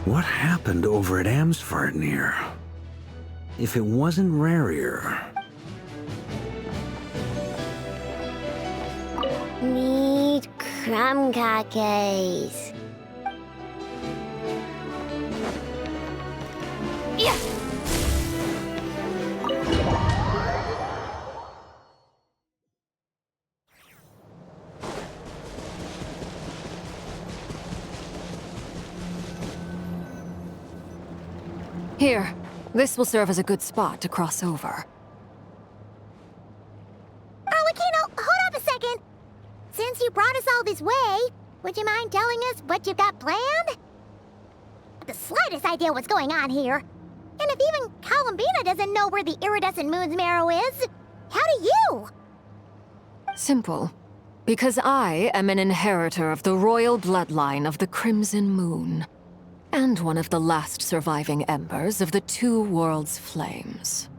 What happened over at Amsvartnir? If it wasn't Rarier... Need crumb cakes. Yeah. Here, this will serve as a good spot to cross over. Hold up a second. Since you brought us all this way, would you mind telling us what you've got planned? The slightest idea what's going on here. And if even Columbina doesn't know where the iridescent moon's marrow is, how do you? Simple. Because I am an inheritor of the royal bloodline of the Crimson Moon, and one of the last surviving embers of the Two Worlds' flames.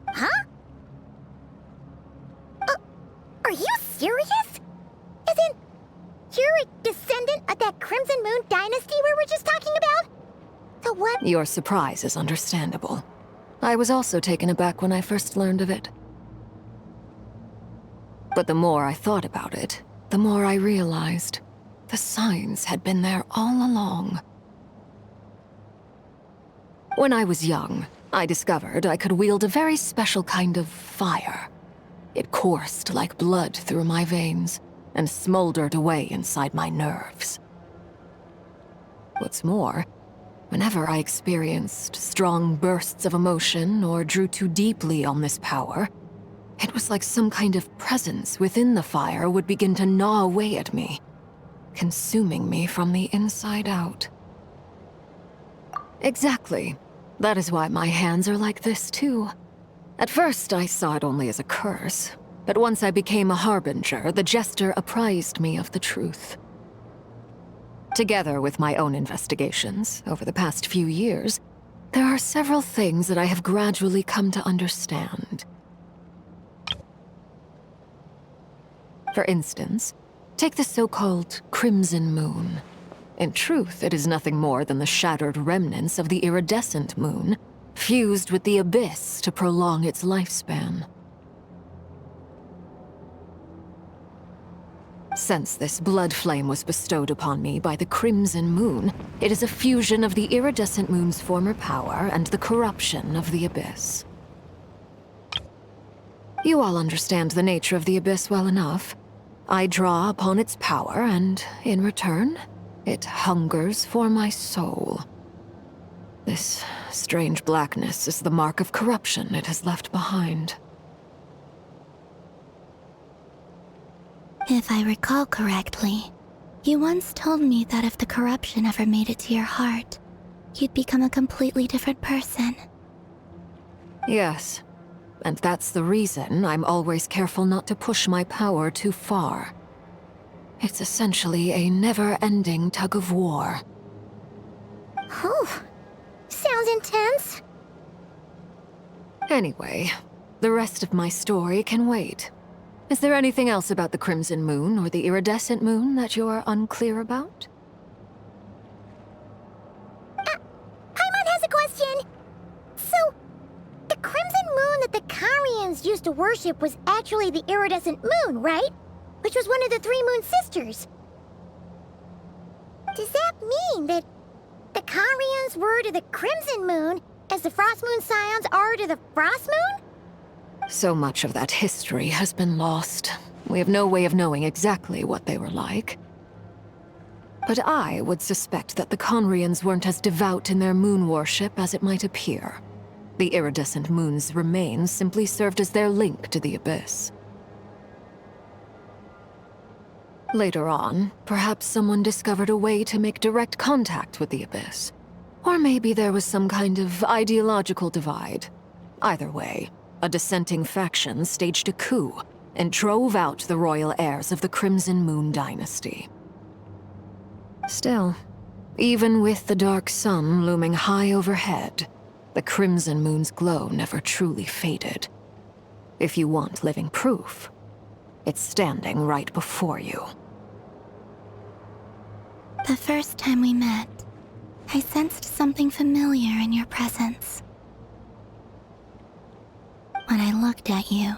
Huh? Are you serious? Isn't you're a descendant of that Crimson Moon dynasty we were just talking about? So what? Your surprise is understandable. I was also taken aback when I first learned of it. But the more I thought about it, the more I realized the signs had been there all along. When I was young, I discovered I could wield a very special kind of fire. It coursed like blood through my veins and smoldered away inside my nerves. What's more, whenever I experienced strong bursts of emotion or drew too deeply on this power, it was like some kind of presence within the fire would begin to gnaw away at me, consuming me from the inside out. Exactly. That is why my hands are like this, too. At first, I saw it only as a curse, but once I became a harbinger, the jester apprised me of the truth. Together with my own investigations, over the past few years, there are several things that I have gradually come to understand. For instance, take the so-called Crimson Moon. In truth, it is nothing more than the shattered remnants of the iridescent moon, fused with the abyss to prolong its lifespan. Since this blood flame was bestowed upon me by the Crimson Moon, it is a fusion of the iridescent moon's former power and the corruption of the abyss. You all understand the nature of the abyss well enough. I draw upon its power, and in return, it hungers for my soul. This strange blackness is the mark of corruption it has left behind. If I recall correctly, you once told me that if the corruption ever made it to your heart, you'd become a completely different person. Yes, and that's the reason I'm always careful not to push my power too far. It's essentially a never-ending tug of war. Whew. Sounds intense. Anyway, the rest of my story can wait. Is there anything else about the Crimson Moon or the Iridescent Moon that you're unclear about? Paimon has a question. So, the Crimson Moon that the Karians used to worship was actually the Iridescent Moon, right? Which was one of the three Moon Sisters. Does that mean that the Karians were to the Crimson Moon as the Frost Moon Scions are to the Frost Moon? So much of that history has been lost. We have no way of knowing exactly what they were like. But I would suspect that the Conrians weren't as devout in their moon worship as it might appear. The iridescent moon's remains simply served as their link to the abyss. Later on, perhaps someone discovered a way to make direct contact with the abyss. Or maybe there was some kind of ideological divide. Either way, a dissenting faction staged a coup and drove out the royal heirs of the Crimson Moon dynasty. Still, even with the dark sun looming high overhead, the Crimson Moon's glow never truly faded. If you want living proof, it's standing right before you. The first time we met, I sensed something familiar in your presence. When I looked at you,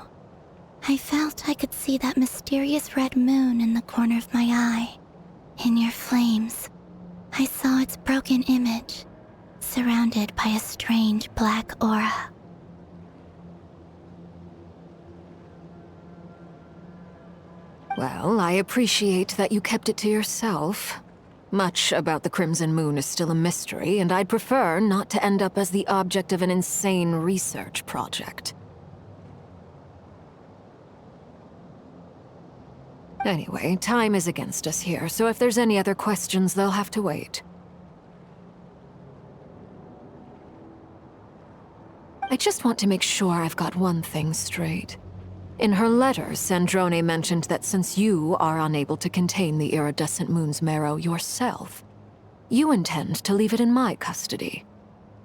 I felt I could see that mysterious red moon in the corner of my eye. In your flames, I saw its broken image, surrounded by a strange black aura. Well, I appreciate that you kept it to yourself. Much about the Crimson Moon is still a mystery, and I'd prefer not to end up as the object of an insane research project. Anyway, time is against us here, so if there's any other questions, they'll have to wait. I just want to make sure I've got one thing straight. In her letter, Sandrone mentioned that since you are unable to contain the iridescent moon's marrow yourself, you intend to leave it in my custody,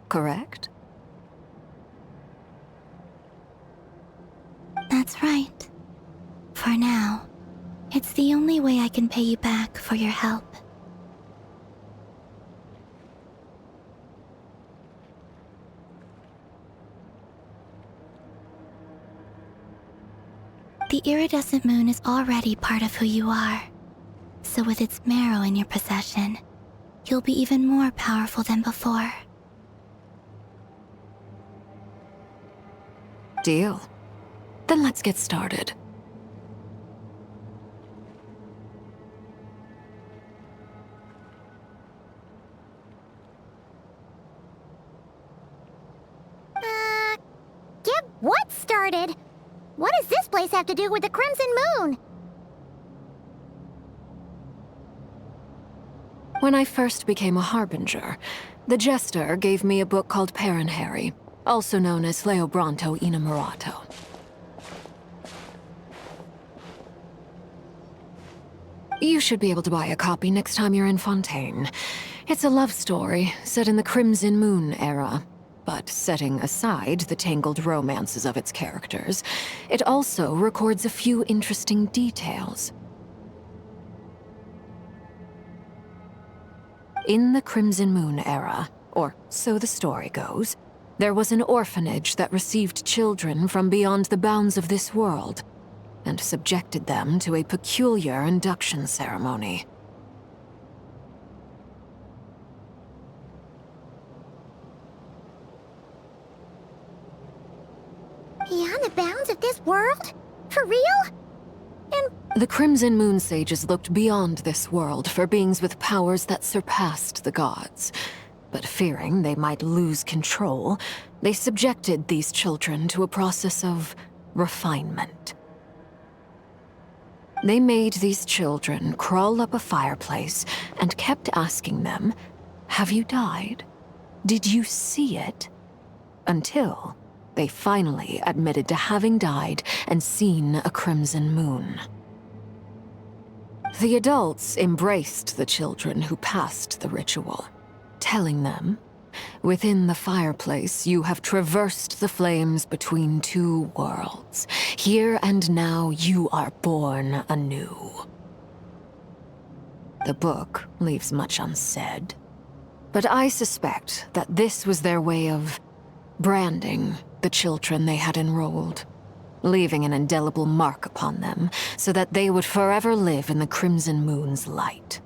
correct? That's right. For now, it's the only way I can pay you back for your help. The iridescent moon is already part of who you are, so with its marrow in your possession, you'll be even more powerful than before. Deal. Then let's get started. Get what started? What does this place have to do with the Crimson Moon? When I first became a Harbinger, the Jester gave me a book called Harry, also known as Leobranto Inamorato. You should be able to buy a copy next time you're in Fontaine. It's a love story set in the Crimson Moon era. But setting aside the tangled romances of its characters, it also records a few interesting details. In the Crimson Moon era, or so the story goes, there was an orphanage that received children from beyond the bounds of this world, and subjected them to a peculiar induction ceremony. Beyond the bounds of this world? For real? And The Crimson Moon Sages looked beyond this world for beings with powers that surpassed the gods. But fearing they might lose control, they subjected these children to a process of refinement. They made these children crawl up a fireplace and kept asking them, "Have you died? Did you see it?" Until they finally admitted to having died and seen a crimson moon. The adults embraced the children who passed the ritual, telling them, "Within the fireplace, you have traversed the flames between two worlds. Here and now, you are born anew." The book leaves much unsaid, but I suspect that this was their way of branding the children they had enrolled, leaving an indelible mark upon them so that they would forever live in the Crimson Moon's light.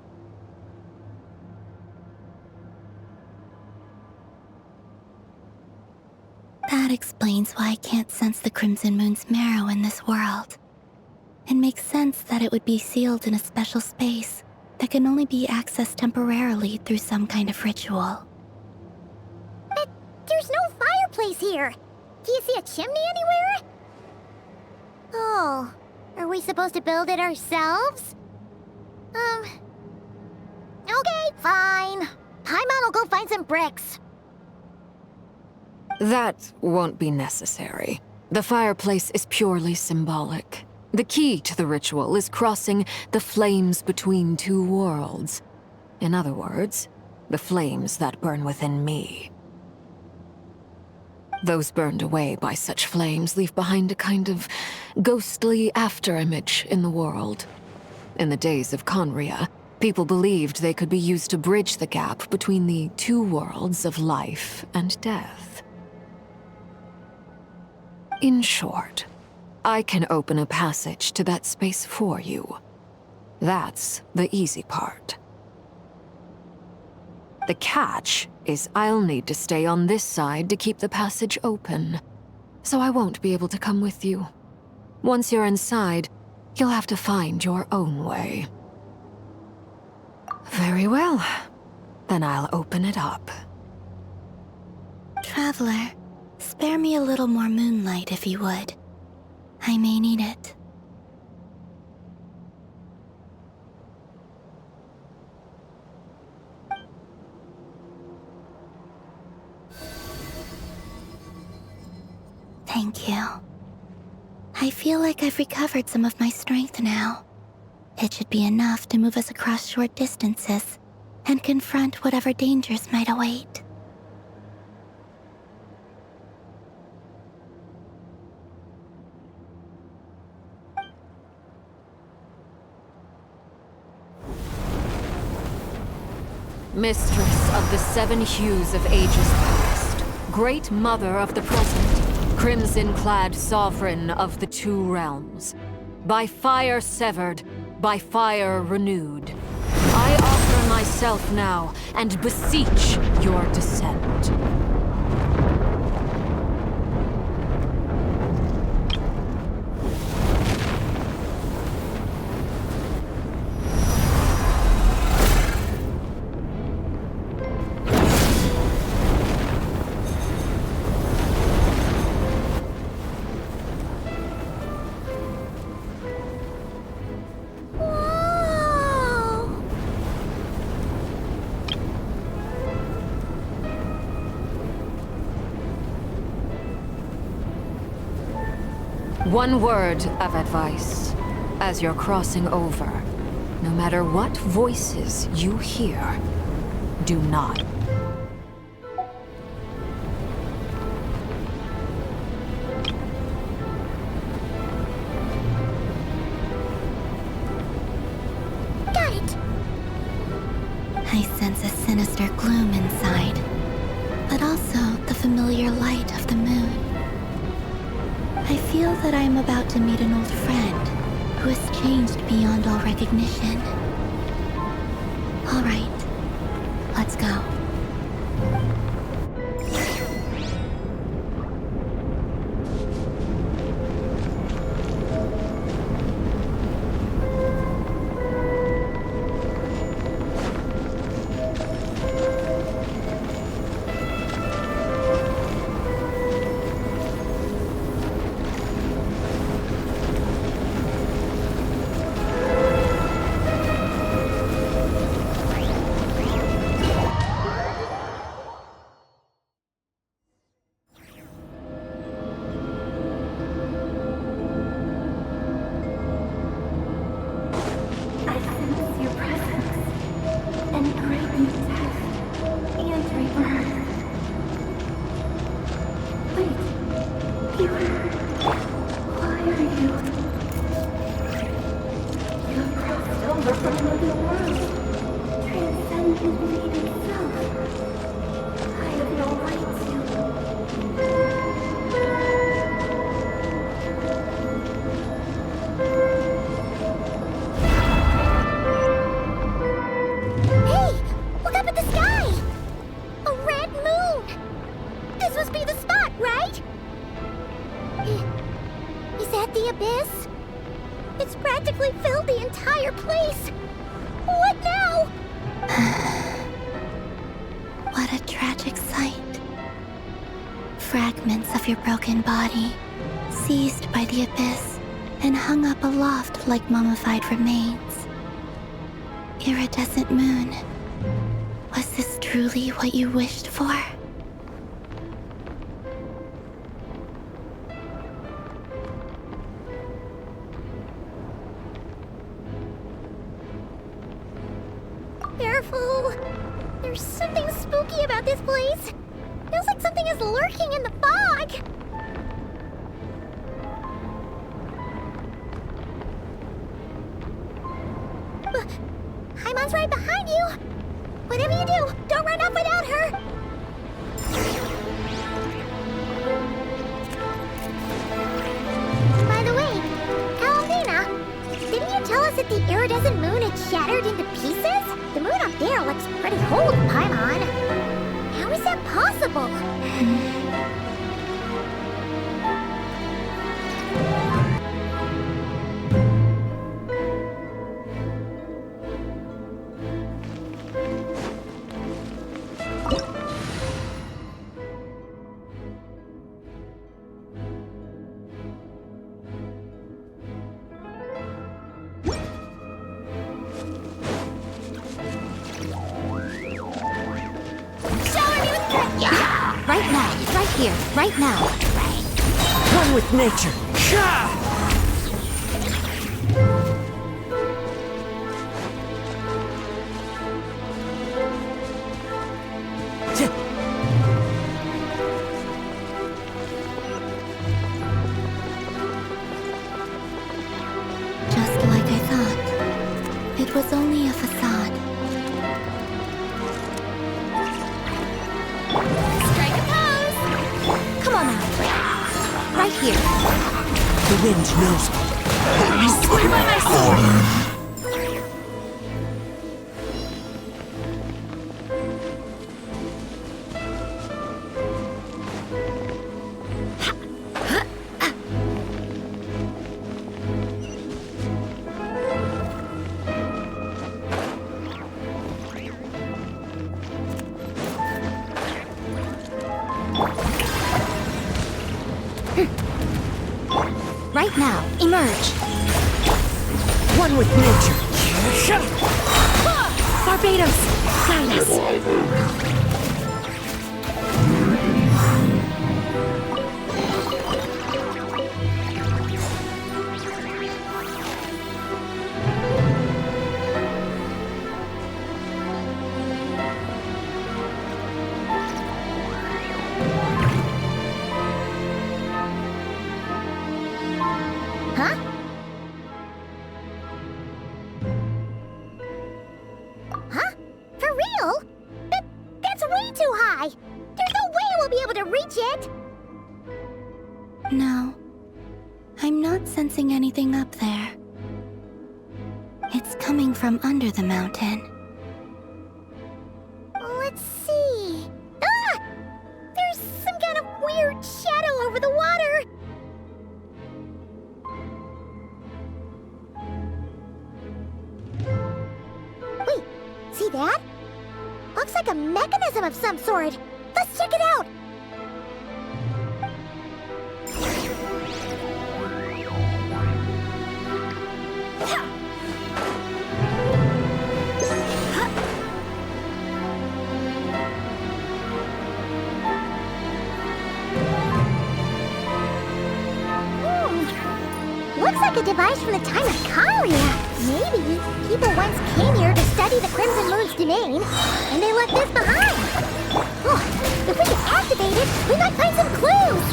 That explains why I can't sense the Crimson Moon's marrow in this world. It makes sense that it would be sealed in a special space that can only be accessed temporarily through some kind of ritual. but there's no fireplace here. Do you see a chimney anywhere? Oh, are we supposed to build it ourselves? Okay, fine. Paimon will go find some bricks. That won't be necessary. The fireplace is purely symbolic. The key to the ritual is crossing the flames between two worlds. In other words, the flames that burn within me. Those burned away by such flames leave behind a kind of ghostly afterimage in the world. In the days of Conria, People believed they could be used to bridge the gap between the two worlds of life and death. In short, I can open a passage to that space for you. That's the easy part. The catch is I'll need to stay on this side to keep the passage open, so I won't be able to come with you. Once you're inside, you'll have to find your own way. Very well. Then I'll open it up. Traveler, spare me a little more moonlight if you would. I may need it. Thank you. I feel like I've recovered some of my strength now. It should be enough to move us across short distances and confront whatever dangers might await. Mistress of the seven hues of ages past, great mother of the present, crimson-clad sovereign of the two realms, by fire severed, by fire renewed, I offer myself now and beseech your descent. One word of advice. As you're crossing over, no matter what voices you hear, do not. Got it! I sense a sinister gloom inside, but also the familiar light of the moon. I feel that I am about to meet an old friend who has changed beyond all recognition. All right, let's go. What a tragic sight. Fragments of your broken body, seized by the abyss and hung up aloft like mummified remains. Iridescent moon, was this truly what you wished for? Careful! There's something spooky about this place. Feels like something is lurking in the fog. Paimon's right behind you. Whatever you do, don't run off without her. By the way, Alvina, didn't you tell us that the iridescent moon had shattered into pieces? The moon up there looks pretty cold, Paimon. How is that possible? Right now, right here, right now. One with nature. Just like I thought. It was only a facade. Strike a pose! Come on now. Right here. The wind knows me. I swear by my sword! Right now, emerge. One with nature. Barbados, guide us. Huh? Huh? For real? That's way too high! There's no way we'll be able to reach it! No. I'm not sensing anything up there. It's coming from under the mountain. Let's see... Ah! There's some kind of weird shadow over the water! Wait, see that? Looks like a mechanism of some sort. Let's check it out! Looks like a device from the time of Kalia. Maybe people once came here to study the Crimson Moon's domain, and they left this behind. Oh, if we can activate it, we might find some clues.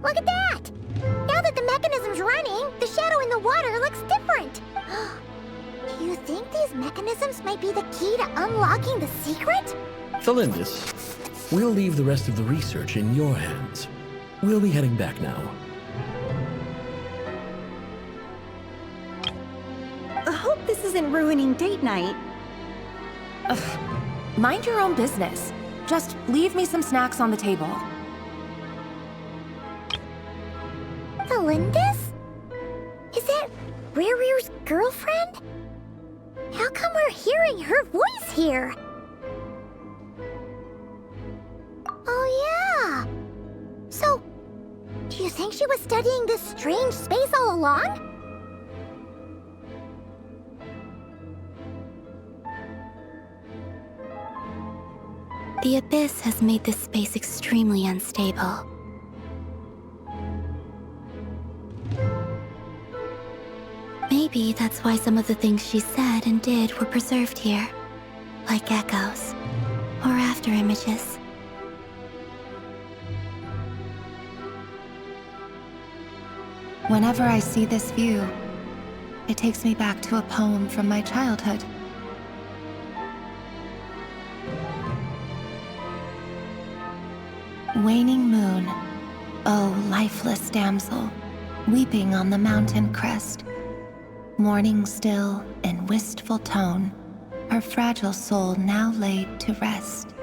Look at that! Now that the mechanism's running, the shadow in the water looks different. Do you think these mechanisms might be the key to unlocking the secret? Thalindis, we'll leave the rest of the research in your hands. We'll be heading back now. I hope this isn't ruining date night. Ugh. Mind your own business. Just leave me some snacks on the table. Thalindis? Is that Rear's girlfriend? How come we're hearing her voice here? Oh yeah! So, do you think she was studying this strange space all along? The Abyss has made this space extremely unstable. Maybe that's why some of the things she said and did were preserved here, like echoes or after images. Whenever I see this view, it takes me back to a poem from my childhood. Waning moon, oh lifeless damsel, weeping on the mountain crest, mourning still in wistful tone, her fragile soul now laid to rest.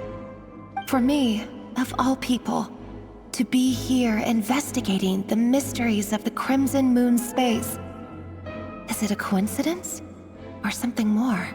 For me, of all people, to be here investigating the mysteries of the Crimson Moon space. Is it a coincidence or something more?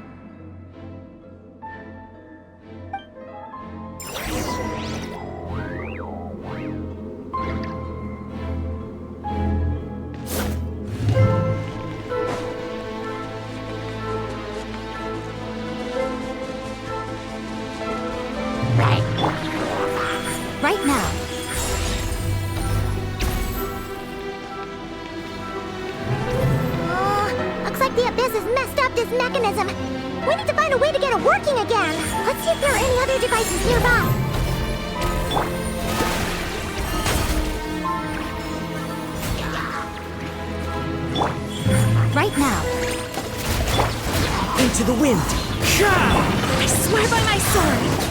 Right now. Looks like the Abyss has messed up this mechanism. We need to find a way to get it working again. Let's see if there are any other devices nearby. Right now. Into the wind! I swear by my sword!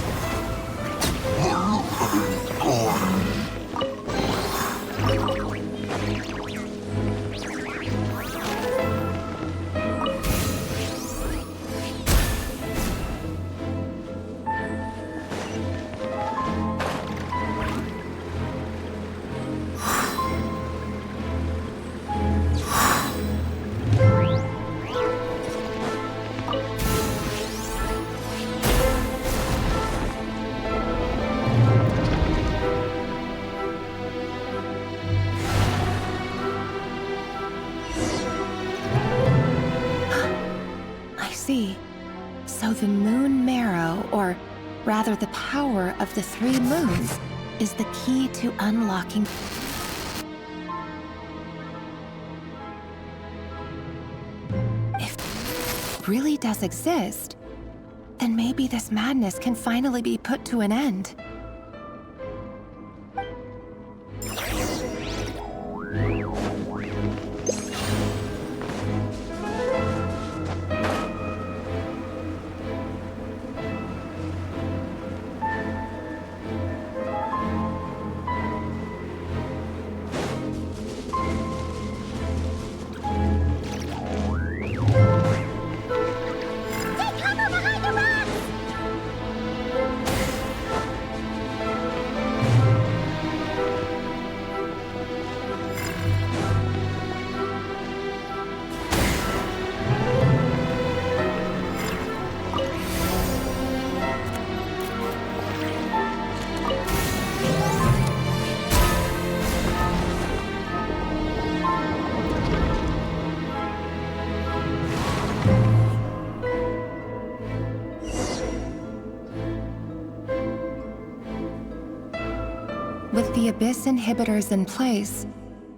So the moon marrow, or rather the power of the 3 moons, is the key to unlocking... If it really does exist, then maybe this madness can finally be put to an end. With the Abyss inhibitors in place,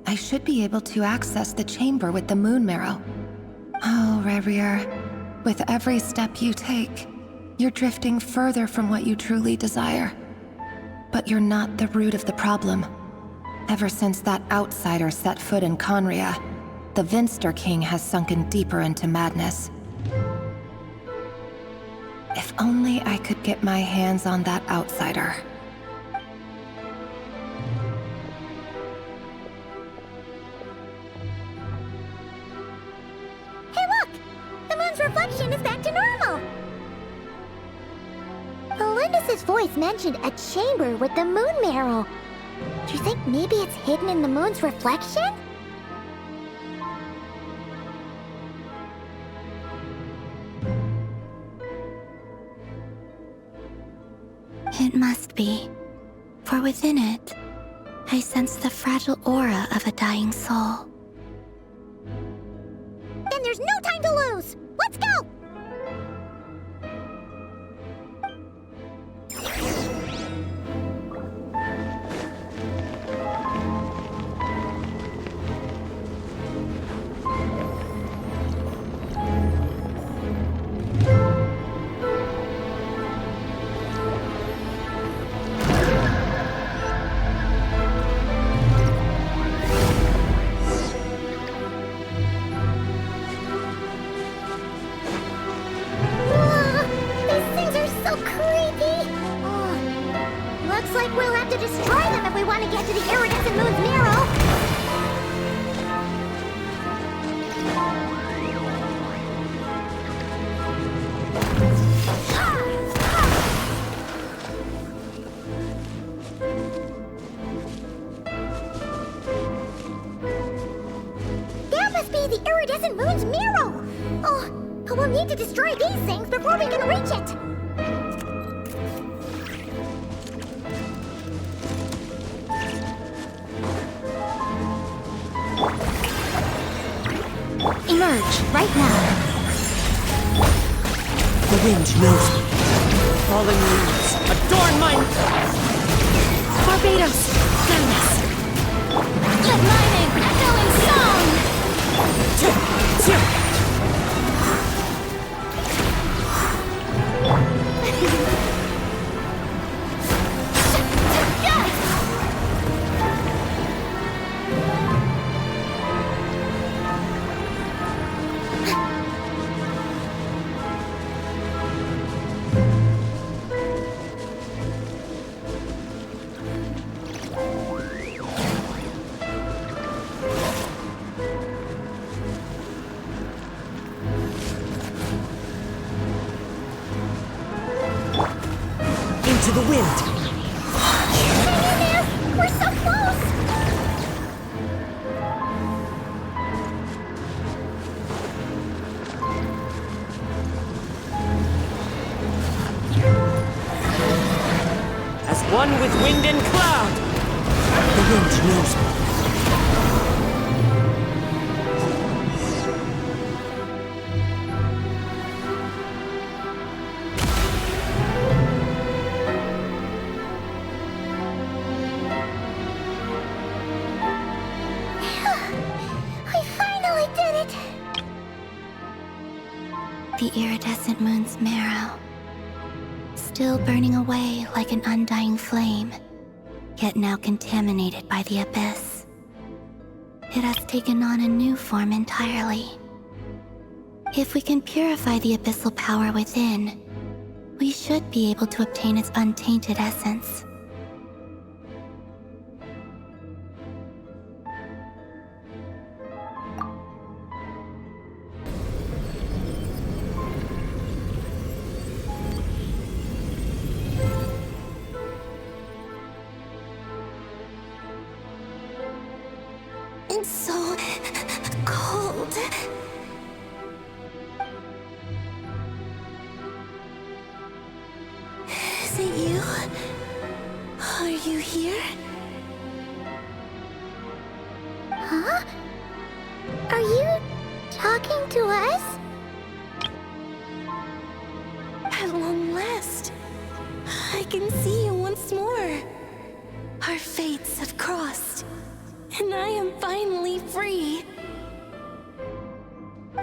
I should be able to access the chamber with the moon marrow. Oh, Revier, with every step you take, you're drifting further from what you truly desire. But you're not the root of the problem. Ever since that outsider set foot in Conria, the Vinster King has sunken deeper into madness. If only I could get my hands on that outsider. Reflection is back to normal. Melindis' voice mentioned a chamber with the moon marrow. Do you think maybe it's hidden in the moon's reflection? It must be, for within it, I sense the fragile aura of a dying soul. Then there's no time to lose! Let's go! must be the iridescent moon's mirror! Oh, we'll need to destroy these things before we can reach it! Emerge, right now. The wind knows me. Fallen leaves, adorn my... Barbados, Candace. Let lightning echo in song! Into the wind. Hang in there! We're so close! As one with wind and cloud. The wind knows me. We finally did it! The iridescent moon's marrow, still burning away like an undying flame, yet now contaminated by the abyss. It has taken on a new form entirely. If we can purify the abyssal power within, we should be able to obtain its untainted essence. It's so cold. Is it you? Are you here? Huh? Are you talking to us? At long last, I can see you once more. Our fates have crossed, and I am finally free.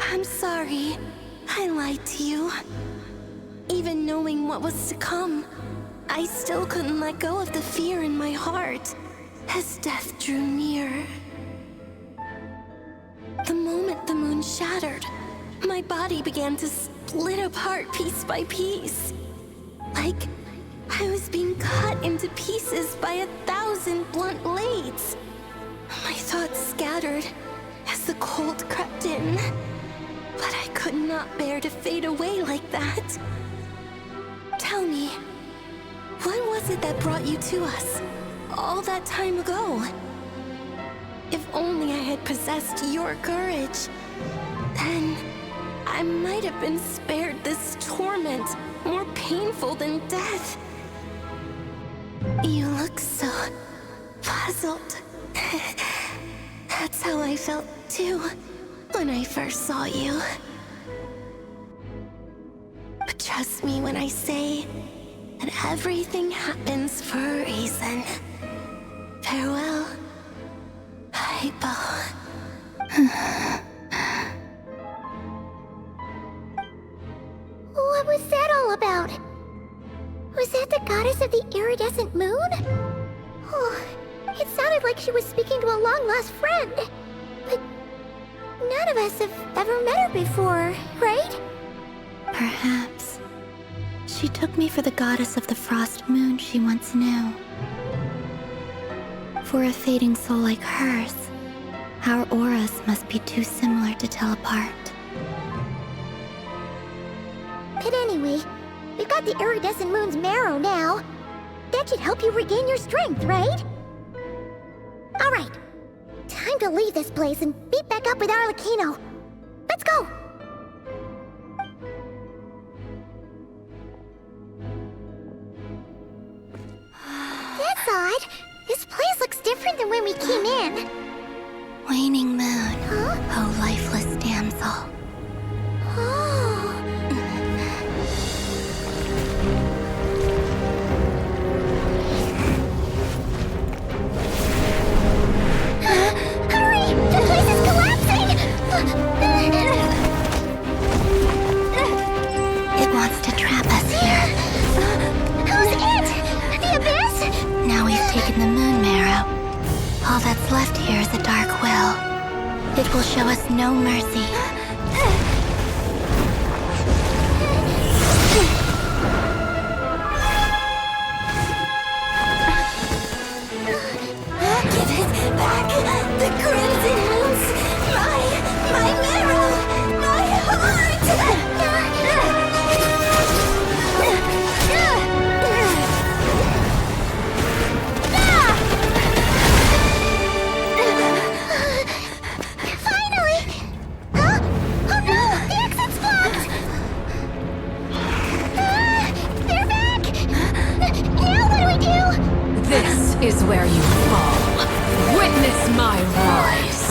I'm sorry, I lied to you. Even knowing what was to come, I still couldn't let go of the fear in my heart as death drew near. The moment the moon shattered, my body began to split apart piece by piece. Like I was being cut into pieces by 1,000 blunt blades. My thoughts scattered as the cold crept in, but I could not bear to fade away like that. Tell me, what was it that brought you to us all that time ago? If only I had possessed your courage, then I might have been spared this torment more painful than death. You look so puzzled. That's how I felt too when I first saw you. But trust me when I say that everything happens for a reason. Farewell, Hypo. What was that all about? Was that the goddess of the iridescent moon? Oh, it sounded like she was speaking to a long-lost friend. But none of us have ever met her before, right? Perhaps. She took me for the goddess of the frost moon she once knew. For a fading soul like hers, our auras must be too similar to tell apart. But anyway, we've got the iridescent moon's marrow now. That should help you regain your strength, right? Alright, time time to leave this place and meet back up with Arlecchino. Let's go! That's odd. This place looks different than when we came in. Waning moon, Huh? oh lifeless damsel. Oh. Hurry! The place is collapsing! It wants to trap us here. Who's it? The Abyss? Now we've taken the moon marrow. All that's left here is a dark will. It will show us no mercy. Give it back! The crimson moons! My marrow! My heart! Finally! Huh? Oh no! The exit's blocked! They're back! Now what do we do? This is where you fall. Witness my rise.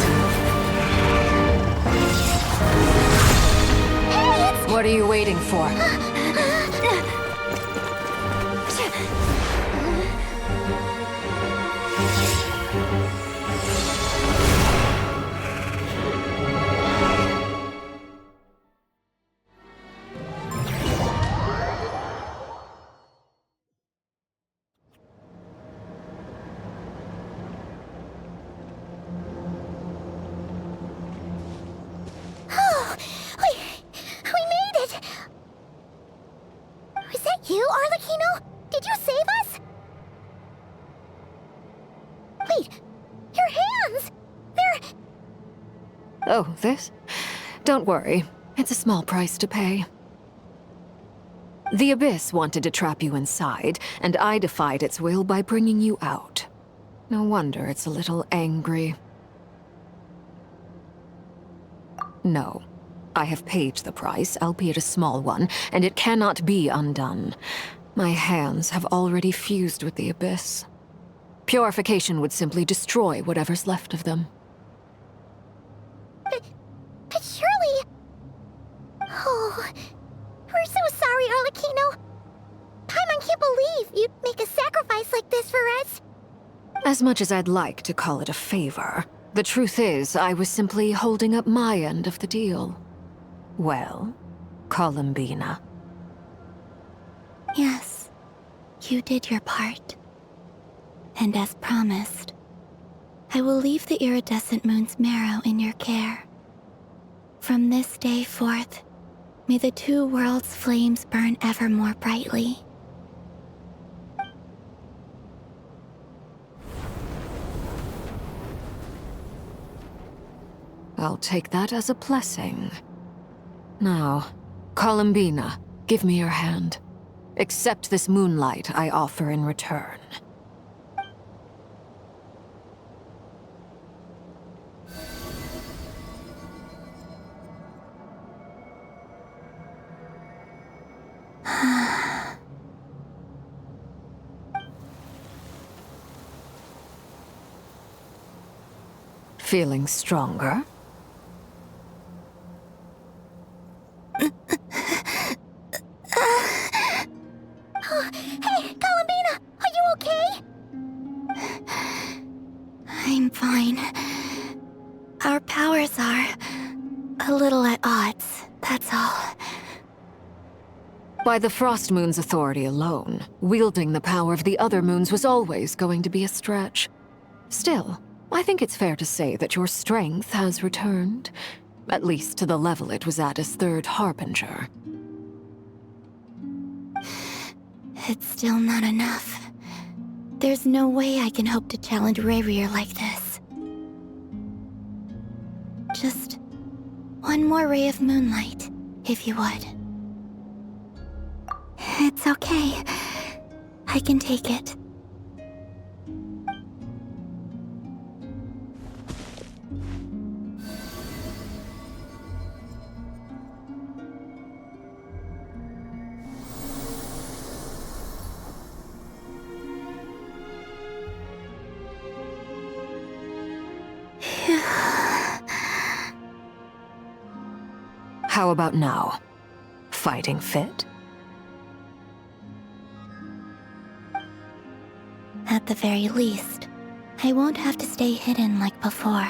Hey, it's... What are you waiting for? Oh, we made it! Was that you, Arlecchino? Did you save us? Wait, your hands! They're... Oh, this? Don't worry. It's a small price to pay. The Abyss wanted to trap you inside, and I defied its will by bringing you out. No wonder it's a little angry. No. I have paid the price, albeit a small one, and it cannot be undone. My hands have already fused with the Abyss. Purification would simply destroy whatever's left of them. But surely... Oh... We're so sorry, Arlecchino. Paimon can't believe you'd make a sacrifice like this for us. As much as I'd like to call it a favor, the truth is I was simply holding up my end of the deal. Well, Columbina. Yes, you did your part. And as promised, I will leave the iridescent moon's marrow in your care. From this day forth, may the two worlds' flames burn ever more brightly. I'll take that as a blessing. Now, Columbina, give me your hand. Accept this moonlight I offer in return. Feeling stronger? Hey, Columbina, are you okay? I'm fine. Our powers are a little at odds, that's all. By the Frost Moon's authority alone, wielding the power of the other moons was always going to be a stretch. Still, I think it's fair to say that your strength has returned, at least to the level it was at as Third Harbinger. It's still not enough. There's no way I can hope to challenge Rayrier like this. Just one more ray of moonlight, if you would. It's okay. I can take it. How about now? Fighting fit? At the very least, I won't have to stay hidden like before.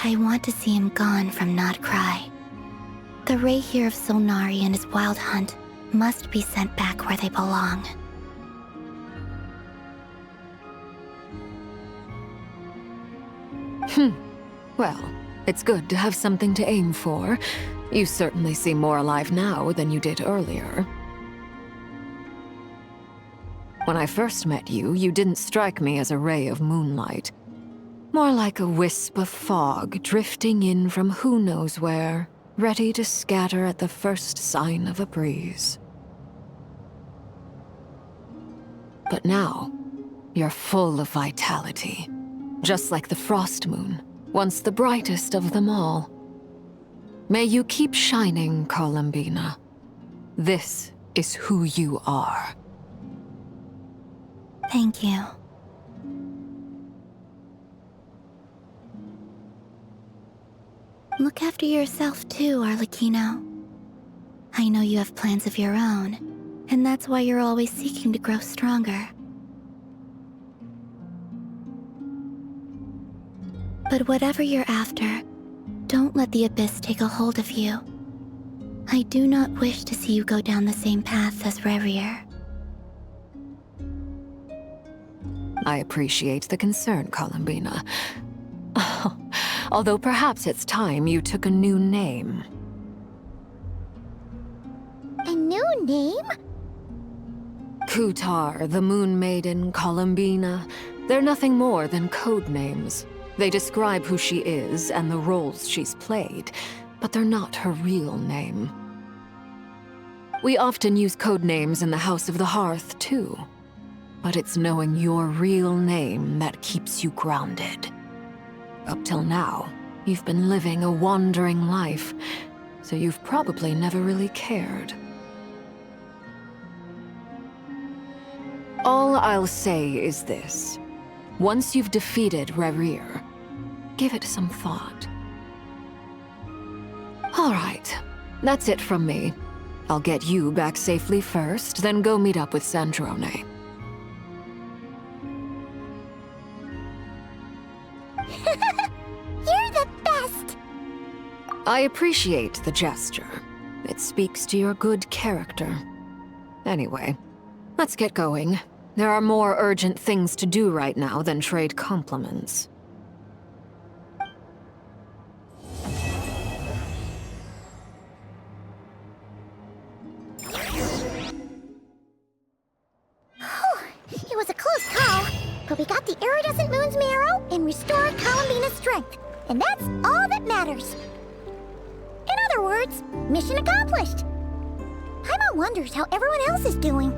I want to see him gone from Nod-Krai. The ray here of Solnari and his wild hunt must be sent back where they belong. Well, it's good to have something to aim for. You certainly seem more alive now than you did earlier. When I first met you, you didn't strike me as a ray of moonlight. More like a wisp of fog drifting in from who knows where, ready to scatter at the first sign of a breeze. But now, you're full of vitality, just like the frost moon, once the brightest of them all. May you keep shining, Columbina. This is who you are. Thank you. Look after yourself too, Arlecchino. I know you have plans of your own, and that's why you're always seeking to grow stronger. But whatever you're after, don't let the Abyss take a hold of you. I do not wish to see you go down the same path as Rarier. I appreciate the concern, Columbina. Although perhaps it's time you took a new name. A new name? Kutar, the Moon Maiden, Columbina, they're nothing more than code names. They describe who she is and the roles she's played, but they're not her real name. We often use code names in the House of the Hearth, too. But it's knowing your real name that keeps you grounded. Up till now, you've been living a wandering life, so you've probably never really cared. All I'll say is this. Once you've defeated Rarier, give it some thought. All right, that's it from me. I'll get you back safely first, then go meet up with Sandrone. You're the best! I appreciate the gesture. It speaks to your good character. Anyway, let's get going. There are more urgent things to do right now than trade compliments. It was a close call, but we got the iridescent moon's marrow and restored Columbina's strength, and that's all that matters. In other words, mission accomplished. Paimon wonders how everyone else is doing.